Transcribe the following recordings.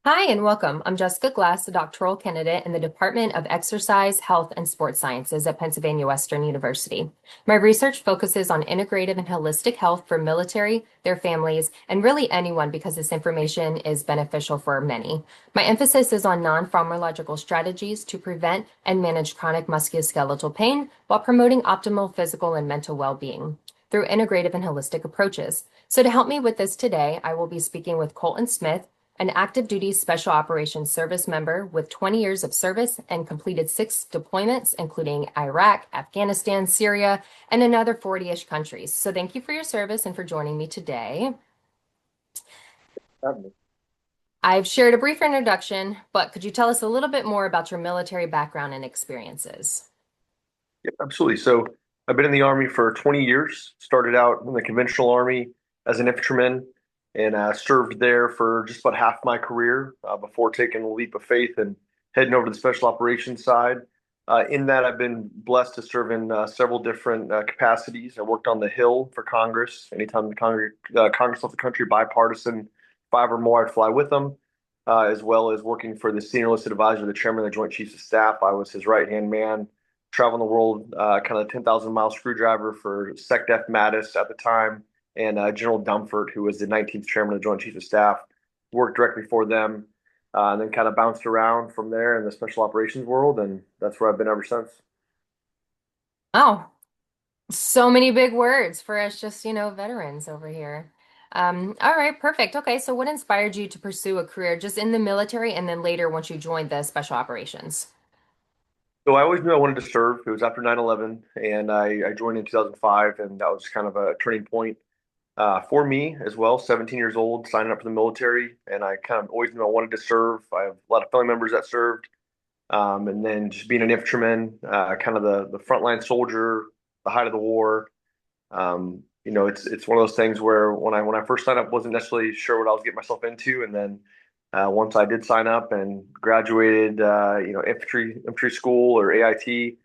Hi and welcome. I'm Jessica Glass, a doctoral candidate in the Department of Exercise, Health, and Sports Sciences at Pennsylvania Western University. My research focuses on integrative and holistic health for military, their families, and really anyone because this information is beneficial for many. My emphasis is on non-pharmacological strategies to prevent and manage chronic musculoskeletal pain while promoting optimal physical and mental well-being through integrative and holistic approaches. So to help me with this today, I will be speaking with Colton Smith, an active duty special operations service member with 20 years of service and completed 6 deployments, including Iraq, Afghanistan, Syria, and another 40-ish countries. So thank you for your service and for joining me today. I've shared a brief introduction, but could you tell us a little bit more about your military background and experiences? Yep, absolutely. So I've been in the Army for 20 years. Started out in the conventional Army as an infantryman and served there for just about half my career before taking a leap of faith and heading over to the special operations side. In that, I've been blessed to serve in several different capacities. I worked on the Hill for Congress. Anytime the Congress left the country, bipartisan, five or more, I'd fly with them, as well as working for the senior enlisted advisor, the chairman of the Joint Chiefs of Staff. I was his right-hand man traveling the world, kind of 10,000 mile screwdriver for SecDef Mattis at the time, and General Dumfort, who was the 19th chairman of the Joint Chiefs of Staff, worked directly for them, and then kind of bounced around from there in the special operations world, and that's where I've been ever since. Oh, so many big words for us just, veterans over here. All right, perfect. Okay, so what inspired you to pursue a career just in the military and then later once you joined the special operations? So I always knew I wanted to serve. It was after 9/11, and I joined in 2005, and that was kind of a turning point for me as well. 17 years old, signing up for the military, and I kind of always knew I wanted to serve. I have a lot of family members that served. And then just being an infantryman, kind of the frontline soldier, the height of the war. It's one of those things where when I first signed up, wasn't necessarily sure what I was getting myself into, and then once I did sign up and graduated, infantry school or AIT,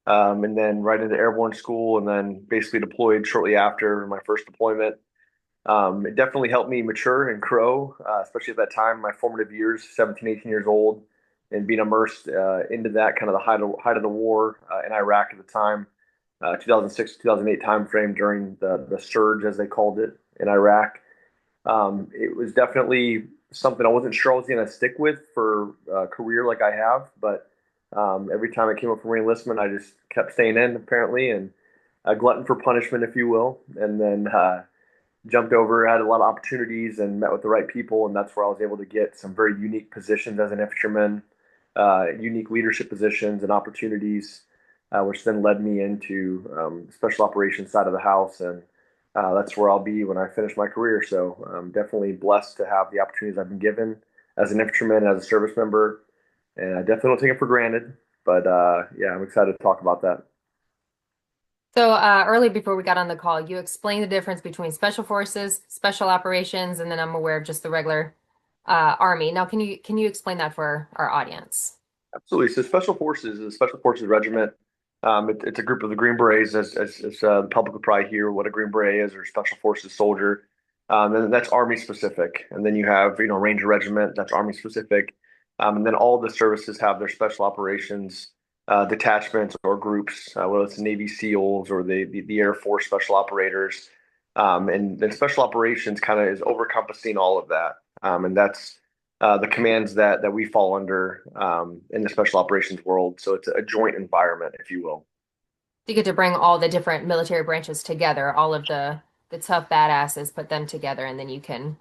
and then right into airborne school, and then basically deployed shortly after my first deployment. It definitely helped me mature and grow, especially at that time, my formative years, 17, 18 years old, and being immersed into that kind of the height of the war in Iraq at the time, 2006, 2008 timeframe during the surge, as they called it, in Iraq. It was definitely something I wasn't sure I was going to stick with for a career like I have, but every time I came up for reenlistment, I just kept staying in, apparently, and a glutton for punishment, if you will, and then jumped over, had a lot of opportunities, and met with the right people, and that's where I was able to get some very unique positions as an infantryman, unique leadership positions and opportunities, which then led me into the special operations side of the house, and that's where I'll be when I finish my career. So I'm definitely blessed to have the opportunities I've been given as an infantryman, as a service member, and I definitely don't take it for granted. But yeah, I'm excited to talk about that. So earlier before we got on the call, you explained the difference between special forces, special operations, and then I'm aware of just the regular army. Now, can you explain that for our audience? Absolutely. So Special Forces is a Special Forces regiment. It's a group of the Green Berets, as the public would probably hear what a Green Beret is, or Special Forces soldier. And that's Army specific. And then you have, Ranger Regiment, that's Army specific. And then all the services have their special operations detachments or groups, whether it's the Navy SEALs or the Air Force Special Operators. And then Special Operations kind of is overcompassing all of that. And that's the commands that we fall under in the special operations world. So it's a joint environment, if you will. You get to bring all the different military branches together, all of the tough badasses, put them together, and then you can,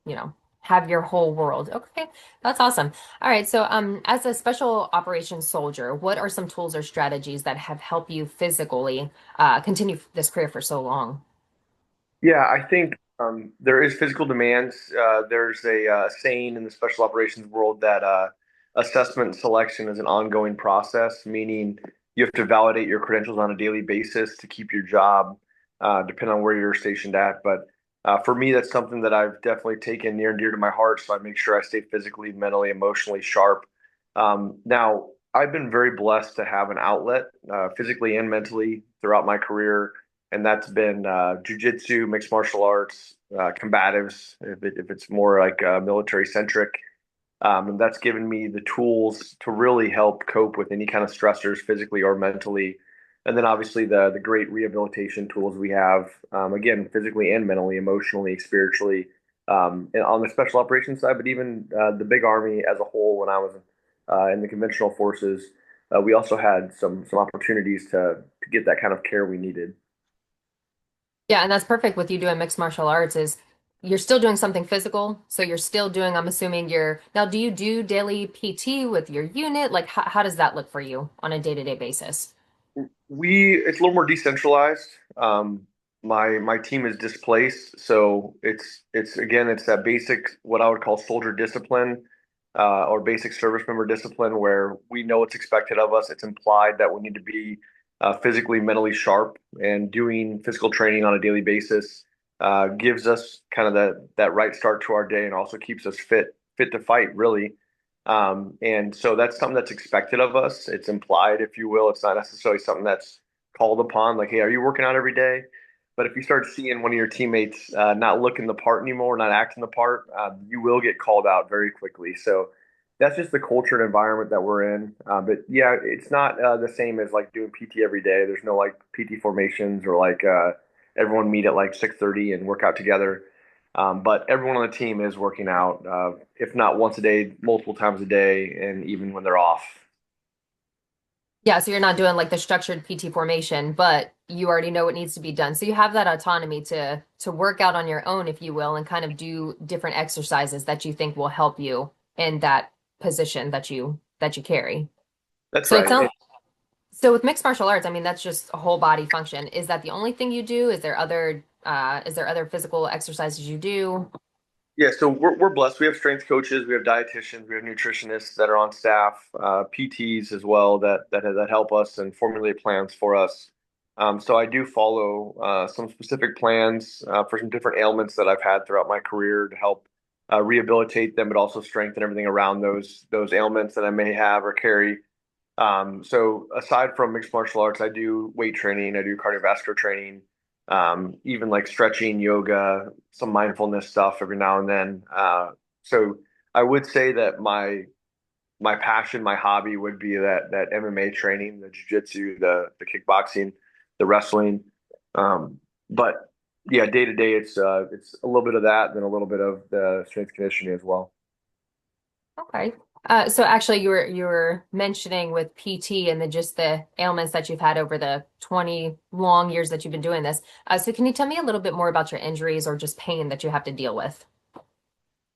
you know, have your whole world. Okay, that's awesome. All right, so as a special operations soldier, what are some tools or strategies that have helped you physically continue this career for so long? Yeah, I think there is physical demands. There's a saying in the special operations world that assessment and selection is an ongoing process, meaning you have to validate your credentials on a daily basis to keep your job, depending on where you're stationed at. But for me, that's something that I've definitely taken near and dear to my heart. So I make sure I stay physically, mentally, emotionally sharp. Now, I've been very blessed to have an outlet, physically and mentally, throughout my career, and that's been jujitsu, mixed martial arts, combatives, if it's more like military centric. And that's given me the tools to really help cope with any kind of stressors, physically or mentally. And then obviously the great rehabilitation tools we have, again, physically and mentally, emotionally, spiritually, and on the special operations side, but even the big army as a whole. When I was in the conventional forces, we also had some opportunities to get that kind of care we needed. Yeah, and that's perfect with you doing mixed martial arts is you're still doing something physical. So you're still doing, I'm assuming you're now, do you do daily PT with your unit? Like how does that look for you on a day-to-day basis? It's a little more decentralized. My team is displaced, so it's again it's that basic what I would call soldier discipline, or basic service member discipline, where we know what's expected of us. It's implied that we need to be physically, mentally sharp, and doing physical training on a daily basis gives us kind of that right start to our day, and also keeps us fit to fight, really. And so that's something that's expected of us. It's implied, if you will. It's not necessarily something that's called upon, like, hey, are you working out every day? But if you start seeing one of your teammates not looking the part anymore, not acting the part, you will get called out very quickly. So that's just the culture and environment that we're in. But yeah, it's not the same as like doing PT every day. There's no like PT formations or like everyone meet at like 6:30 and work out together. But everyone on the team is working out, if not once a day, multiple times a day, and even when they're off. Yeah, so you're not doing like the structured PT formation, but you already know what needs to be done. So you have that autonomy to work out on your own, if you will, and kind of do different exercises that you think will help you in that position that you carry. That's So it right. sounds so with mixed martial arts, I mean that's just a whole body function. Is that the only thing you do? Is there other physical exercises you do? Yeah, so we're blessed. We have strength coaches, we have dietitians, we have nutritionists that are on staff, PTs as well that help us and formulate plans for us. So I do follow some specific plans for some different ailments that I've had throughout my career to help rehabilitate them, but also strengthen everything around those ailments that I may have or carry. So aside from mixed martial arts, I do weight training, I do cardiovascular training, even like stretching, yoga, some mindfulness stuff every now and then. So I would say that my passion, my hobby would be that MMA training, the jiu-jitsu, the kickboxing, the wrestling. But yeah, day to day, it's a little bit of that, and then a little bit of the strength conditioning as well. Okay. So actually you were mentioning with PT and then just the ailments that you've had over the 20 long years that you've been doing this. So can you tell me a little bit more about your injuries or just pain that you have to deal with?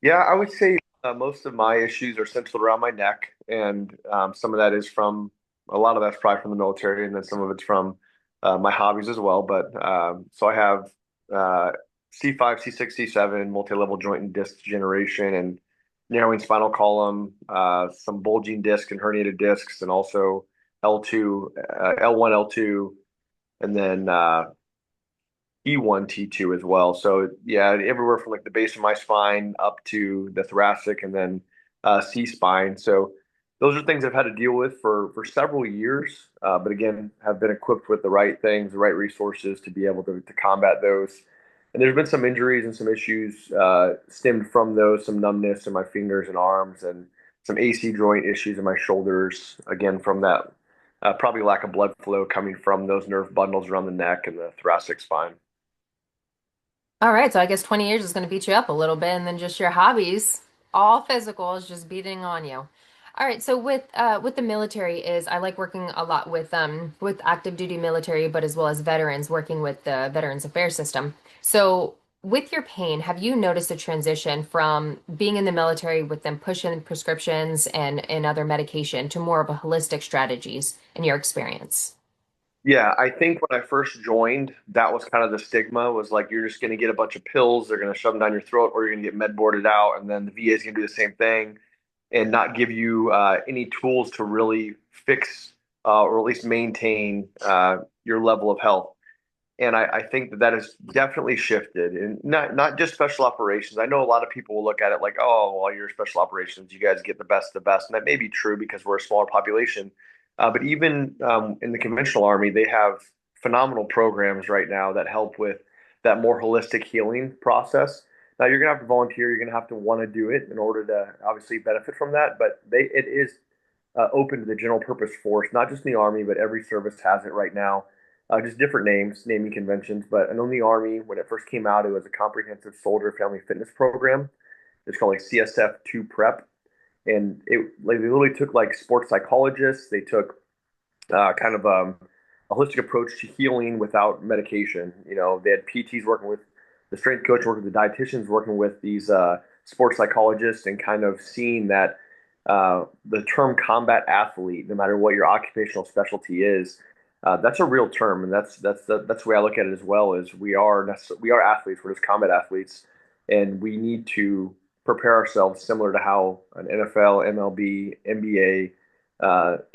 Yeah, I would say most of my issues are centered around my neck, and some of that is from a lot of that's probably from the military, and then some of it's from my hobbies as well. But so I have uh, C5, C6, C7, multi-level joint and disc degeneration, and narrowing spinal column, some bulging disc and herniated discs, and also L2, L1, L2, and then E1, T2 as well. So yeah, everywhere from like the base of my spine up to the thoracic and then C spine. So those are things I've had to deal with for several years, but again, have been equipped with the right things, the right resources to be able to combat those. And there's been some injuries and some issues stemmed from those, some numbness in my fingers and arms, and some AC joint issues in my shoulders, again, from that probably lack of blood flow coming from those nerve bundles around the neck and the thoracic spine. All right, so I guess 20 years is going to beat you up a little bit, and then just your hobbies, all physical, is just beating on you. All right, so with the military is I like working a lot with active duty military, but as well as veterans, working with the Veterans Affairs System. So with your pain, have you noticed a transition from being in the military with them pushing prescriptions and other medication to more of a holistic strategies in your experience? Yeah, I think when I first joined, that was kind of the stigma was like you're just going to get a bunch of pills, they're going to shove them down your throat, or you're going to get med boarded out, and then the VA is going to do the same thing and not give you any tools to really fix or at least maintain your level of health. And I think that has definitely shifted, and not just special operations. I know a lot of people will look at it like, oh, well, you're special operations, you guys get the best of the best, and that may be true because we're a smaller population. But even in the conventional army, they have phenomenal programs right now that help with that more holistic healing process Now you're gonna have to volunteer. You're gonna have to want to do it in order to obviously benefit from that. But it is open to the general purpose force, not just in the Army, but every service has it right now. Just different names, naming conventions. But I know in the Army, when it first came out, it was a comprehensive soldier family fitness program. It's called like CSF 2 Prep, and it like they literally took like sports psychologists. They took kind of a holistic approach to healing without medication. You know, they had PTs working with the strength coach, working with the dietitians, working with these sports psychologists, and kind of seeing that the term combat athlete, no matter what your occupational specialty is, that's a real term, and that's the way I look at it as well. Is we are athletes, we're just combat athletes, and we need to prepare ourselves similar to how an NFL, MLB, NBA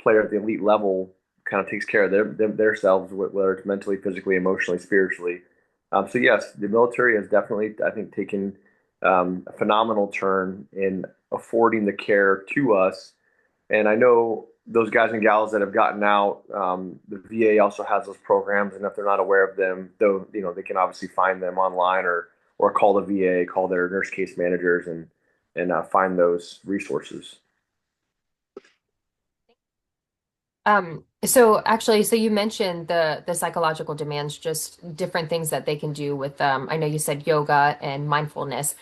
player at the elite level kind of takes care of their selves, whether it's mentally, physically, emotionally, spiritually. So yes, the military has definitely, I think, taken a phenomenal turn in affording the care to us. And I know those guys and gals that have gotten out, the VA also has those programs, and if they're not aware of them, though, you know, they can obviously find them online or call the VA, call their nurse case managers, and find those resources. So actually, so you mentioned the psychological demands, just different things that they can do with I know you said yoga and mindfulness.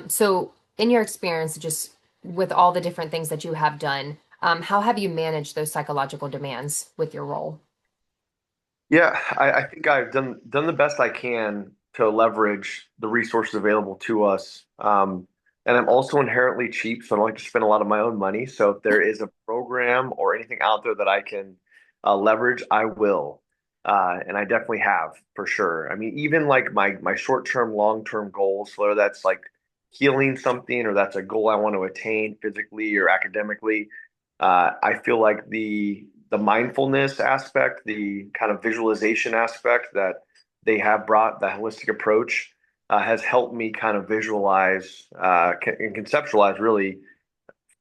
So in your experience, just with all the different things that you have done, how have you managed those psychological demands with your role? Yeah, I think I've done the best I can to leverage the resources available to us. And I'm also inherently cheap, so I don't like to spend a lot of my own money. So if there is a program or anything out there that I can leverage, I will. And I definitely have for sure. I mean, even like my short-term, long-term goals, whether that's like healing something or that's a goal I want to attain physically or academically, I feel like the mindfulness aspect, the kind of visualization aspect that they have brought, the holistic approach, has helped me kind of visualize and conceptualize really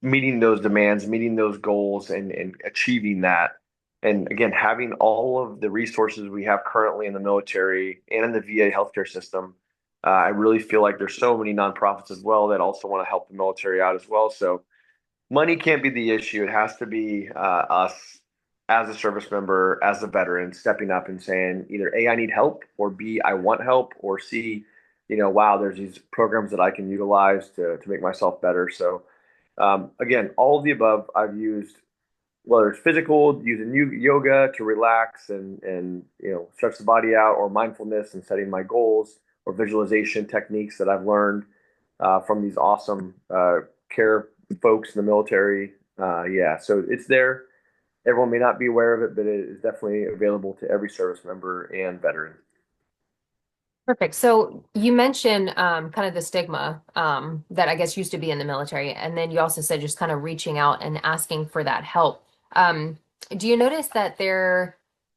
meeting those demands, meeting those goals, and achieving that. And again, having all of the resources we have currently in the military and in the VA healthcare system, I really feel like there's so many nonprofits as well that also want to help the military out as well. So money can't be the issue. It has to be us as a service member, as a veteran, stepping up and saying either A, I need help, or B, I want help, or C, you know, wow, there's these programs that I can utilize to make myself better. So again, all of the above I've used, whether it's physical, using yoga to relax and you know stretch the body out, or mindfulness and setting my goals, or visualization techniques that I've learned from these awesome care folks in the military. Yeah, so it's there. Everyone may not be aware of it, but it is definitely available to every service member and veteran. Perfect. So you mentioned kind of the stigma that I guess used to be in the military, and then you also said just kind of reaching out and asking for that help. Um, do you notice that there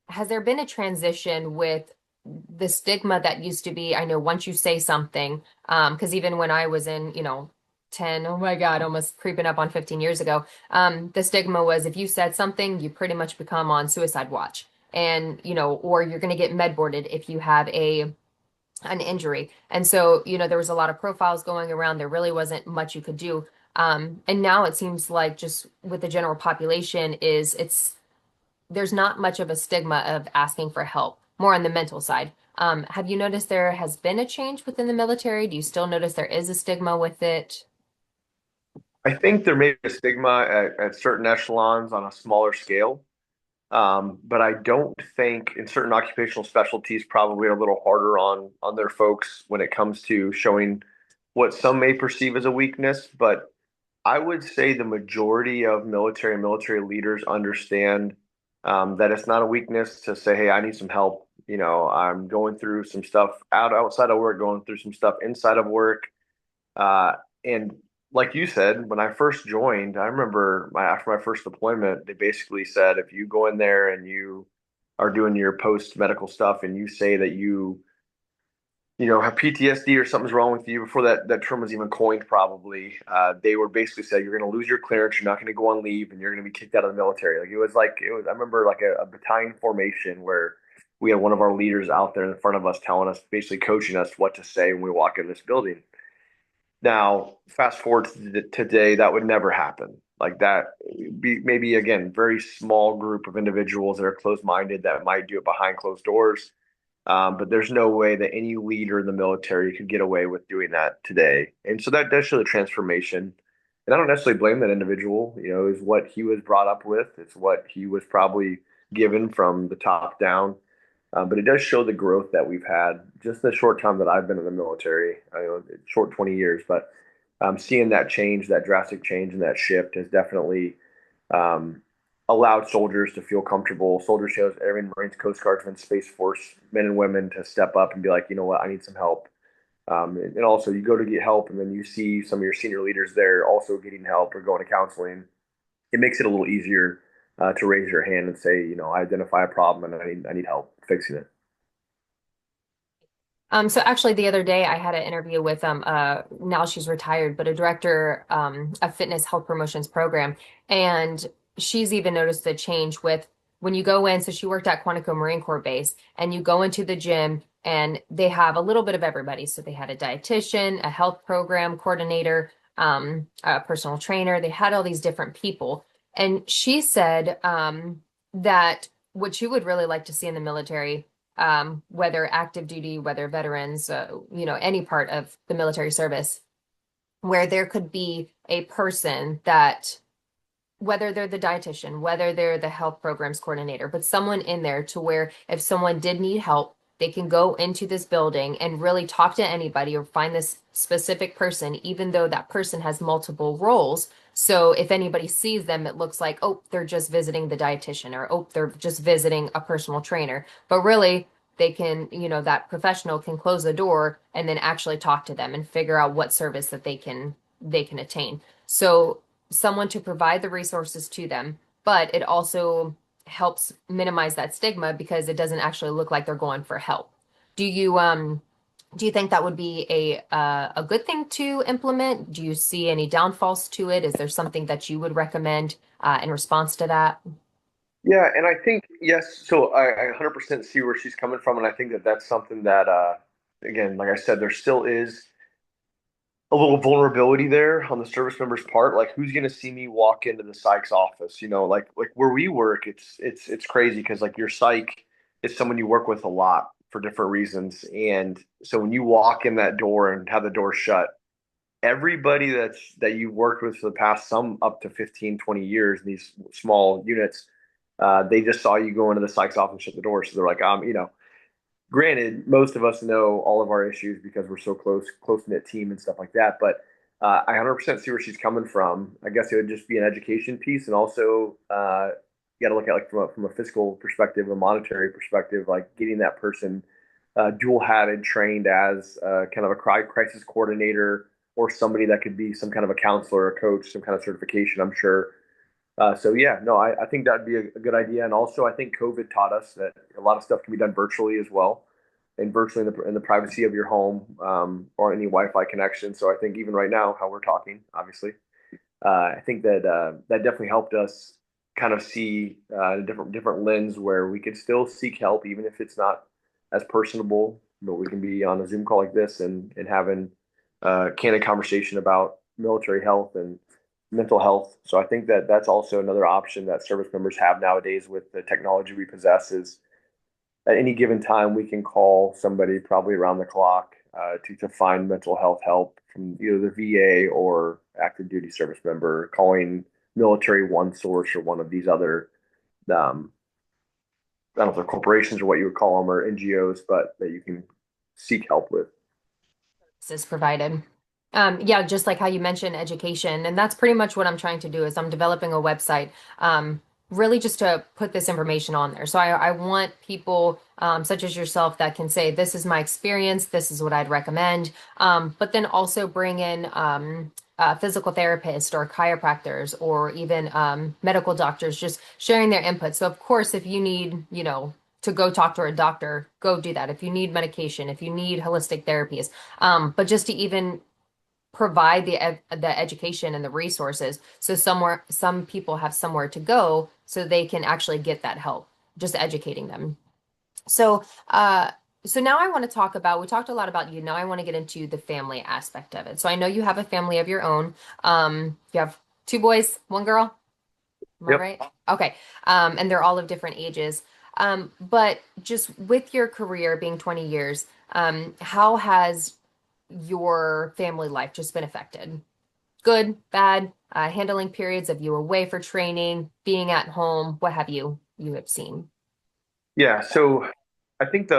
has there been a transition with the stigma that used to be? I know once you say something, because even when I was in, 10, oh my God, almost creeping up on 15 years ago, the stigma was if you said something, you pretty much become on suicide watch. And, or you're going to get med boarded if you have an injury. And so, there was a lot of profiles going around. There really wasn't much you could do. And now it seems like just with the general population there's not much of a stigma of asking for help, more on the mental side. Have you noticed there has been a change within the military? Do you still notice there is a stigma with it? I think there may be a stigma at certain echelons on a smaller scale. But I don't think in certain occupational specialties probably a little harder on their folks when it comes to showing what some may perceive as a weakness. But I would say the majority of military and military leaders understand that it's not a weakness to say, "Hey, I need some help." You know, I'm going through some stuff outside of work, going through some stuff inside of work. And like you said, when I first joined, I remember after my first deployment, they basically said if you go in there and you are doing your post medical stuff and you say that you know have PTSD or something's wrong with you before that term was even coined, probably they were basically saying you're going to lose your clearance, you're not going to go on leave, and you're going to be kicked out of the military. Like it was. I remember like a battalion formation where we had one of our leaders out there in front of us telling us, basically coaching us what to say when we walk in this building. Now, fast forward to today, that would never happen. Like that, be maybe again, very small group of individuals that are closed-minded that might do it behind closed doors. But there's no way that any leader in the military could get away with doing that today. And so that does show the transformation. And I don't necessarily blame that individual, is what he was brought up with. It's what he was probably given from the top down. But it does show the growth that we've had just the short time that I've been in the military. I know short 20 years, but seeing that change, that drastic change and that shift has definitely um, allowed soldiers to feel comfortable. Soldiers, shows every Marines, Coast Guardsmen, Space Force men and women to step up and be like, you know what, I need some help. And also, you go to get help, and then you see some of your senior leaders there also getting help or going to counseling. It makes it a little easier to raise your hand and say, I identify a problem and I need help fixing it. So actually the other day I had an interview with now she's retired, but a director of fitness health promotions program. And she's even noticed the change with when you go in. So she worked at Quantico Marine Corps base and you go into the gym and they have a little bit of everybody. So they had a dietitian, a health program coordinator, a personal trainer. They had all these different people. And she said that what she would really like to see in the military, whether active duty, whether veterans, any part of the military service, where there could be a person that, whether they're the dietitian, whether they're the health programs coordinator, but someone in there to where if someone did need help, they can go into this building and really talk to anybody or find this specific person, even though that person has multiple roles. So if anybody sees them, it looks like, oh, they're just visiting the dietitian or, oh, they're just visiting a personal trainer. But really, they can, that professional can close the door and then actually talk to them and figure out what service that they can attain. So someone to provide the resources to them, but it also helps minimize that stigma because it doesn't actually look like they're going for help. Do you do you think that would be a good thing to implement? Do you see any downfalls to it? Is there something that you would recommend in response to that? Yeah, and I think yes. So I 100% see where she's coming from, and I think that that's something that, again, like I said, there still is a little vulnerability there on the service member's part. Like, who's going to see me walk into the psych's office? Like where we work, it's crazy because like your psych is someone you work with a lot for different reasons, and so when you walk in that door and have the door shut, everybody that you've worked with for the past some up to 15, 20 years in these small units, they just saw you go into the psych's office and shut the door. So they're like, granted, most of us know all of our issues because we're so close knit team and stuff like that. But I 100% see where she's coming from. I guess it would just be an education piece, and also you got to look at like from a fiscal perspective, a monetary perspective, like getting that person dual hatted, trained as kind of a crisis coordinator or somebody that could be some kind of a counselor or coach, some kind of certification. I'm sure. So yeah, no, I think that'd be a good idea. And also, I think COVID taught us that a lot of stuff can be done virtually as well, and virtually in the privacy of your home or any Wi-Fi connection. So I think even right now, how we're talking, obviously, I think that that definitely helped us kind of see a different lens where we could still seek help, even if it's not as personable, but we can be on a Zoom call like this and having candid conversation about military health and mental health. So I think that that's also another option that service members have nowadays with the technology we possess is at any given time we can call somebody probably around the clock to find mental health help from either the VA or active duty service member, calling military one source or one of these other um, I don't know if they're corporations or what you would call them or NGOs, but that you can seek help with. Is provided. Yeah, just like how you mentioned education, and that's pretty much what I'm trying to do is I'm developing a website, really just to put this information on there. So I want people such as yourself that can say, this is my experience, this is what I'd recommend, but then also bring in physical therapists or chiropractors or even medical doctors, just sharing their input. So of course, if you need, to go talk to a doctor, go do that. If you need medication, if you need holistic therapies, but just to even provide the education and the resources, so some people have somewhere to go, so they can actually get that help. Just educating them. So, So now I want to talk about, we talked a lot about you. Now I want to get into the family aspect of it. So I know you have a family of your own. You have two boys, one girl. Am I Yep. right? Okay. And they're all of different ages. But just with your career being 20 years, how has your family life just been affected? Good, bad, handling periods of you away for training, being at home, what have you have seen? Yeah. So I think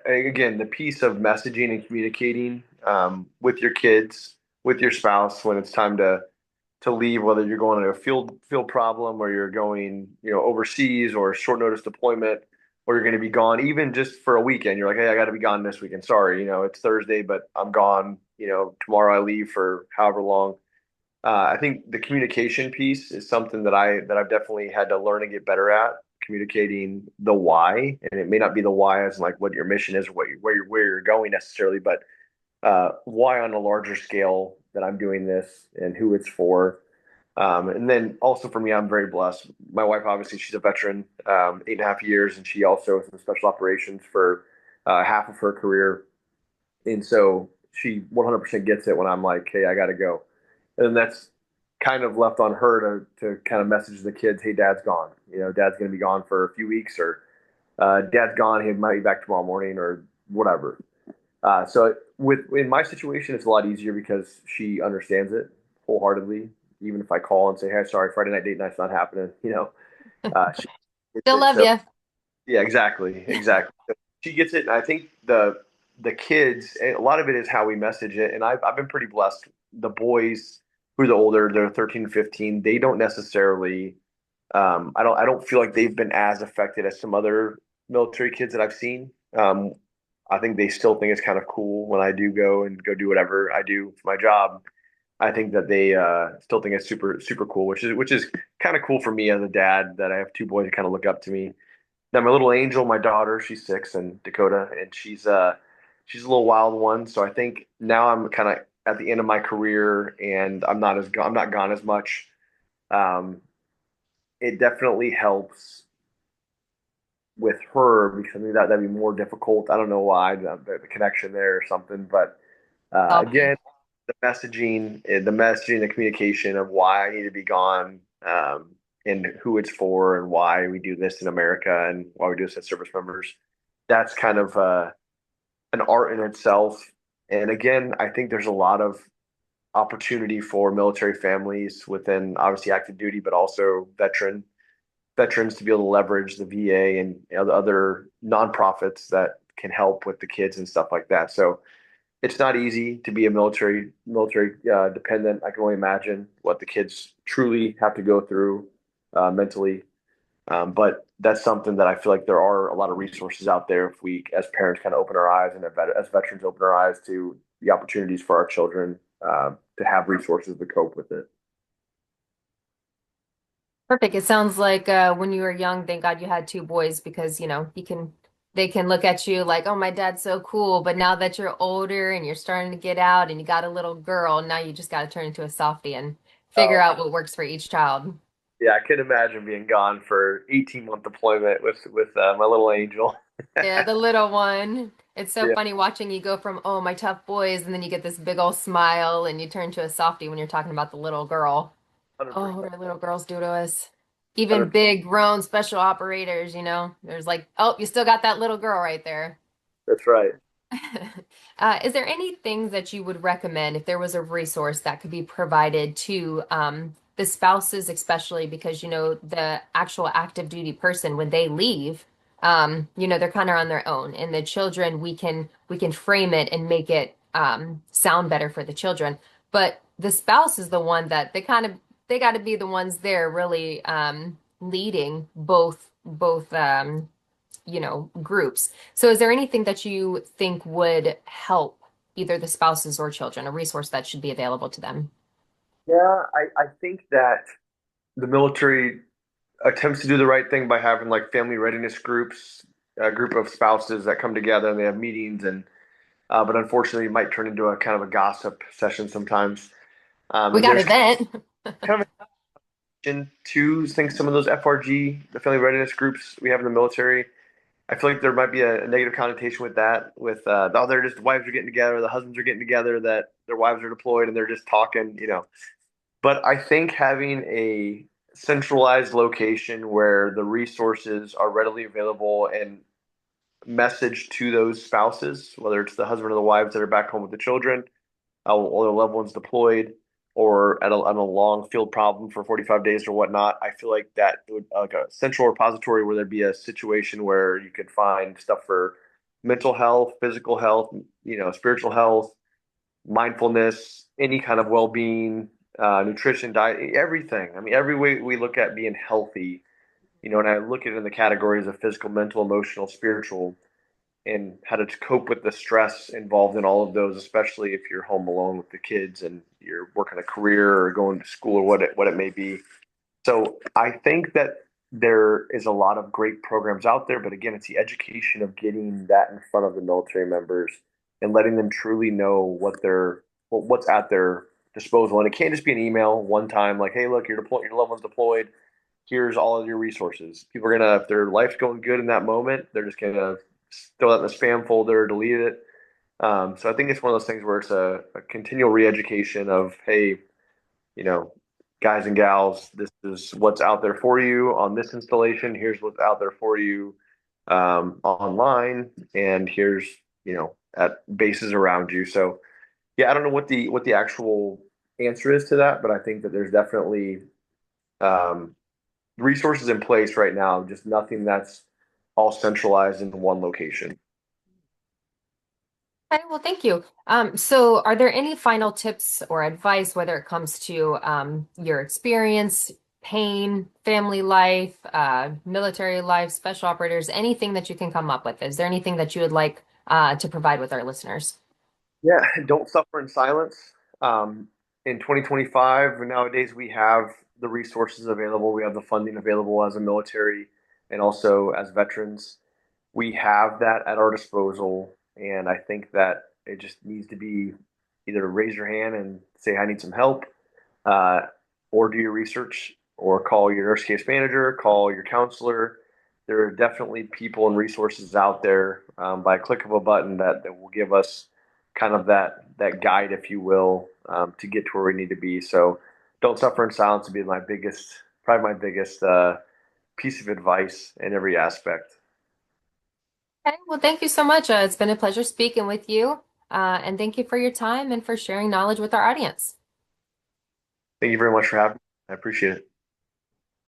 again, the piece of messaging and communicating with your kids, with your spouse when it's time to leave, whether you're going on a field problem or you're going, overseas or short notice deployment, or you're going to be gone even just for a weekend. You're like, hey, I got to be gone this weekend. Sorry, it's Thursday, but I'm gone. Tomorrow I leave for however long. I think the communication piece is something that I've definitely had to learn and get better at communicating the why, and it may not be the why as in like what your mission is or where you're going necessarily, but why on a larger scale that I'm doing this and who it's for. And then also for me, I'm very blessed. My wife, obviously, she's a veteran, 8.5 years, and she also was in special operations for half of her career. And so she 100% gets it when I'm like, hey, I got to go. And that's kind of left on her to kind of message the kids, hey, dad's gone. Dad's going to be gone for a few weeks, or dad's gone. He might be back tomorrow morning or whatever. So in my situation, it's a lot easier because she understands it wholeheartedly. Even if I call and say, "Hey, sorry, Friday night date night's not happening," she gets Still it. love So you. yeah, exactly. So she gets it, and I think the kids, a lot of it is how we message it. And I've been pretty blessed. The boys who are the older, they're 13 and 15. They don't necessarily. I don't feel like they've been as affected as some other military kids that I've seen. I think they still think it's kind of cool when I do go do whatever I do for my job. I think that they still think it's super super cool, which is kind of cool for me as a dad that I have two boys that kind of look up to me. Now my little angel, my daughter, she's 6, and Dakota, and she's a little wild one. So I think now I'm kind of at the end of my career, and I'm not gone as much. Um, it definitely helps with her because I think that'd be more difficult. I don't know why the connection there or something, but Oh, again, the messaging, the communication of why I need to be gone, and who it's for, and why we do this in America, and why we do this as service members. That's kind of an art in itself. And again, I think there's a lot of opportunity for military families within obviously active duty, but also veterans to be able to leverage the VA and other nonprofits that can help with the kids and stuff like that. So it's not easy to be a military dependent. I can only imagine what the kids truly have to go through mentally. But that's something that I feel like there are a lot of resources out there if we, as parents, kind of open our eyes and as veterans, open our eyes to the opportunities for our children to have resources to cope with it. perfect. It sounds like when you were young, thank God you had two boys because, they can look at you like, oh, my dad's so cool. But now that you're older and you're starting to get out and you got a little girl, now you just got to turn into a softie and figure Oh, out what works for each child. yeah, I can imagine being gone for 18-month deployment with my little angel. Yeah, the little one. It's so Yeah, funny watching you go from, oh, my tough boys, and then you get this big old smile and you turn to a softie when you're talking about the little girl. Oh, what 100%. do little girls do to us? Even 100%. big grown special operators, there's like, oh, you still got that little girl right there. That's right. Is there anything that you would recommend if there was a resource that could be provided to the spouses, especially because, the actual active duty person, when they leave, they're kind of on their own, and the children, we can frame it and make it sound better for the children, but the spouse is the one that they got to be the ones there really leading both groups. So is there anything that you think would help either the spouses or children, a resource that should be available to them? Yeah, I think that the military attempts to do the right thing by having like family readiness groups, a group of spouses that come together and they have meetings, and but unfortunately it might turn into a kind of a gossip session sometimes. We And got there's an event. kind of an to think some of those FRG, the family readiness groups we have in the military. I feel like there might be a negative connotation with that, with oh, they're just wives are getting together, the husbands are getting together, that their wives are deployed and they're just talking, you know. But I think having a centralized location where the resources are readily available and message to those spouses, whether it's the husband or the wives that are back home with the children, or their loved ones deployed, or on a long field problem for 45 days or whatnot. I feel like that would like a central repository where there'd be a situation where you could find stuff for mental health, physical health, spiritual health, mindfulness, any kind of well-being, nutrition, diet, everything. I mean, every way we look at being healthy, and I look at it in the categories of physical, mental, emotional, spiritual, and how to cope with the stress involved in all of those, especially if you're home alone with the kids and you're working a career or going to school or what it may be. So I think that there is a lot of great programs out there, but again, it's the education of getting that in front of the military members and letting them truly know what's at their disposal. And it can't just be an email one time like, "Hey, look, your loved one's deployed. Here's all of your resources." People are gonna, if their life's going good in that moment, they're just gonna throw that in the spam folder, delete it. So I think it's one of those things where it's a continual re-education of, hey, you know, guys and gals, this is what's out there for you on this installation. Here's what's out there for you online, and here's at bases around you. So yeah, I don't know what the actual answer is to that, but I think that there's definitely um, resources in place right now, just nothing that's all centralized into one location. Okay, well, thank you. So are there any final tips or advice, whether it comes to your experience, pain, family life, military life, special operators, anything that you can come up with? Is there anything that you would like to provide with our listeners? Yeah, don't suffer in silence. Um, in 2025, nowadays we have the resources available, we have the funding available as a military and also as veterans. We have that at our disposal, and I think that it just needs to be either raise your hand and say, I need some help, uh, or do your research, or call your nurse case manager, call your counselor. There are definitely people and resources out there by a click of a button that will give us kind of that guide, if you will, to get to where we need to be. So don't suffer in silence would be probably my biggest piece of advice in every aspect. Okay, well, thank you so much. It's been a pleasure speaking with you, and thank you for your time and for sharing knowledge with our audience. Thank you very much for having me. I appreciate it.